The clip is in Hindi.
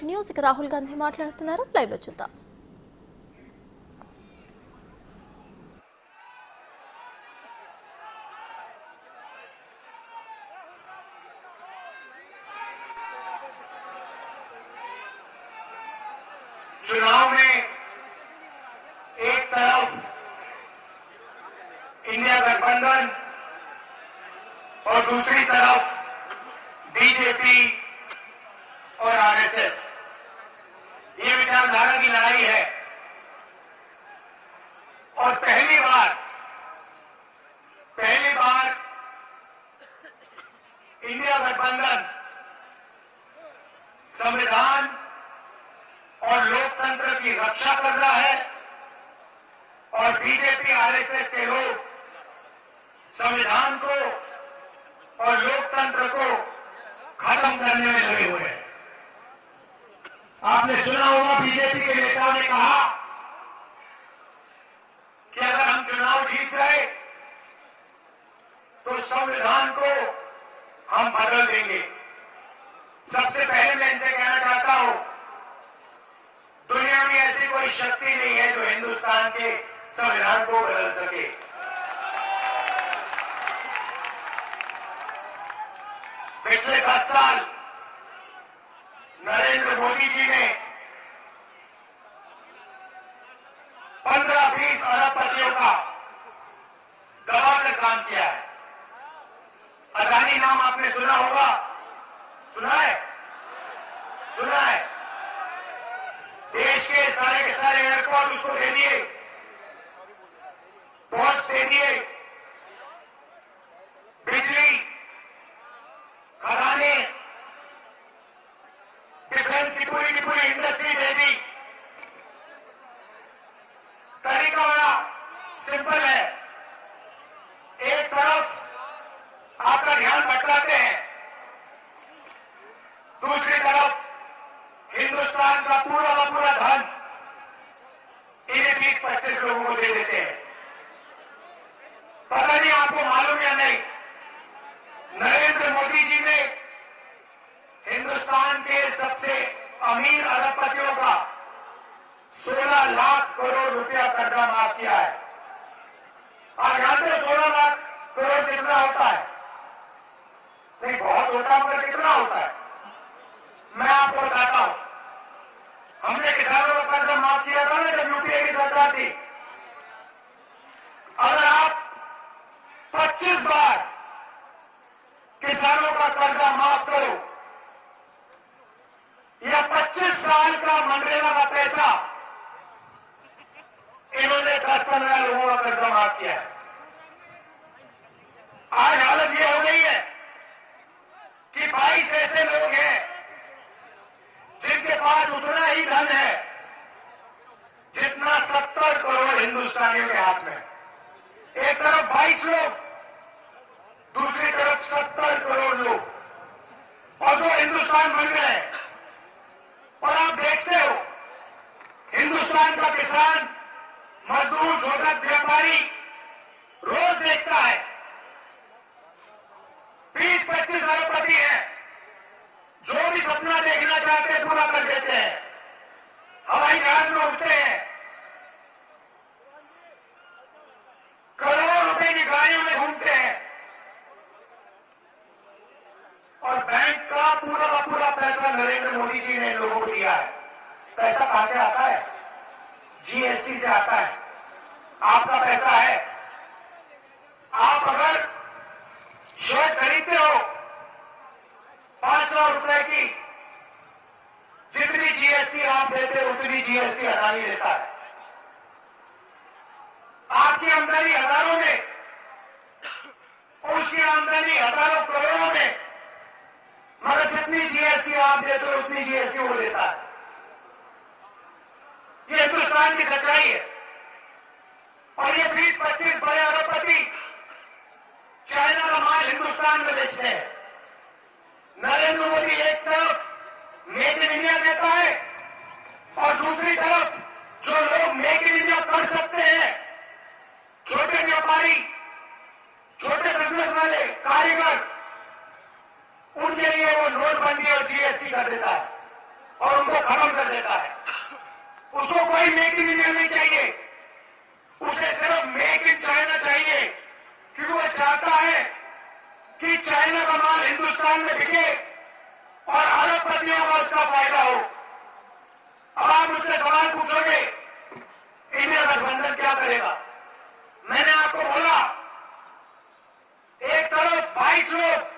న్యూస్ కి రాహుల్ గాంధీ మాట్లాడుతున్నారు. లైవ్ లో చూద్దాం. चुनाव में एक तरफ इंडिया गठबंधन और दूसरी तरफ बीजेपी और आरएसएस, ये विचारधारा की लड़ाई है। और पहली बार इंडिया गठबंधन संविधान और लोकतंत्र की रक्षा कर रहा है और बीजेपी आरएसएस के लोग संविधान को और लोकतंत्र को खत्म करने में लगे हुए हैं। आपने सुना होगा बीजेपी के नेताओं ने कहा कि अगर हम चुनाव जीत गए तो संविधान को हम बदल देंगे। सबसे पहले मैं इनसे कहना चाहता हूं, दुनिया में ऐसी कोई शक्ति नहीं है जो हिंदुस्तान के संविधान को बदल सके। पिछले 10 साल नरेंद्र मोदी जी ने 15-20 अरबपतियों का दबाकर काम किया है। अदानी नाम आपने सुना होगा, सुना है? देश के सारे एयरपोर्ट उसको दे दिए, पोर्ट्स दे दिए, बिजली, खदाने, डिफेंस की पूरी इंडस्ट्री दे दी। तरीका बड़ा सिंपल है, एक तरफ आपका ध्यान भटकाते हैं, दूसरी तरफ हिंदुस्तान का पूरा धन इन्हें 20-25 लोगों को दे देते हैं। पता नहीं आपको मालूम या नहीं, नरेंद्र मोदी जी ने हिंदुस्तान के सबसे अमीर अरबपतियों का 16 लाख करोड़ रुपया कर्जा माफ किया है। आप जानते हैं 16 लाख करोड़ कितना होता है? नहीं बहुत होता, मगर कितना होता है मैं आपको बताता हूं। हमने किसानों का कर्जा माफ किया था ना जब यूपीए की सरकार थी। अगर आप 25 बार किसानों का कर्जा माफ करो या 25 साल का मनरेगा का पैसा, इन्होंने 10-15 लोगों का कर्जा माफ किया है। आज हालत यह हो गई है कि 22 ऐसे लोग हैं जिनके पास उतना ही धन है जितना 70 करोड़ हिंदुस्तानियों के हाथ में। एक तरफ 22 लोग, दूसरी तरफ 70 करोड़ लोग, और वो हिंदुस्तान बन गए हैं। और आप देखते हो हिंदुस्तान का किसान, मजदूर, जोतक, व्यापारी रोज देखता है 20-25 अरबपति हैं, जो भी सपना देखना चाहते हैं पूरा कर देते हैं, हवाई जहाज में उठते हैं, करोड़ों रुपए की गाड़ियों में घूमते हैं, और बैंक का पूरा पैसा नरेंद्र मोदी जी ने लोगों को दिया है। पैसा कहां से आता है? जीएसटी से आता है। आपका पैसा है। आप अगर शर्ट खरीदते हो 500 रुपए की, जितनी जीएसटी आप देते हो उतनी जीएसटी अदानी देता है। आपकी आमदनी हजारों में, उसकी आमदनी हजारों करोड़ों में, मगर जितनी जीएसटी आप देते हो उतनी जीएसटी वो देता है। ये हिंदुस्तान की सच्चाई है। और ये 20-25 बड़े अरबपति चाइना का माल हिंदुस्तान में बेचते हैं। नरेंद्र मोदी एक तरफ मेक इन इंडिया कहता है और दूसरी तरफ जो लोग मेक इन इंडिया कर सकते हैं, छोटे व्यापारी, छोटे बिजनेस वाले, कारीगर, उनके लिए वो नोटबंदी और जीएसटी कर देता है। और उनको खत्म कर देता है। उसको कोई मेक इन इंडिया नहीं चाहिए, उसे सिर्फ मेक इन चाइना चाहिए, क्योंकि वो चाहता है कि चाइना का माल हिंदुस्तान में बिके और अरबपतियों को उसका फायदा हो। अब आप मुझसे सवाल पूछोगे इंडिया गठबंधन क्या करेगा? मैंने आपको बोला, एक तरफ 22 लोग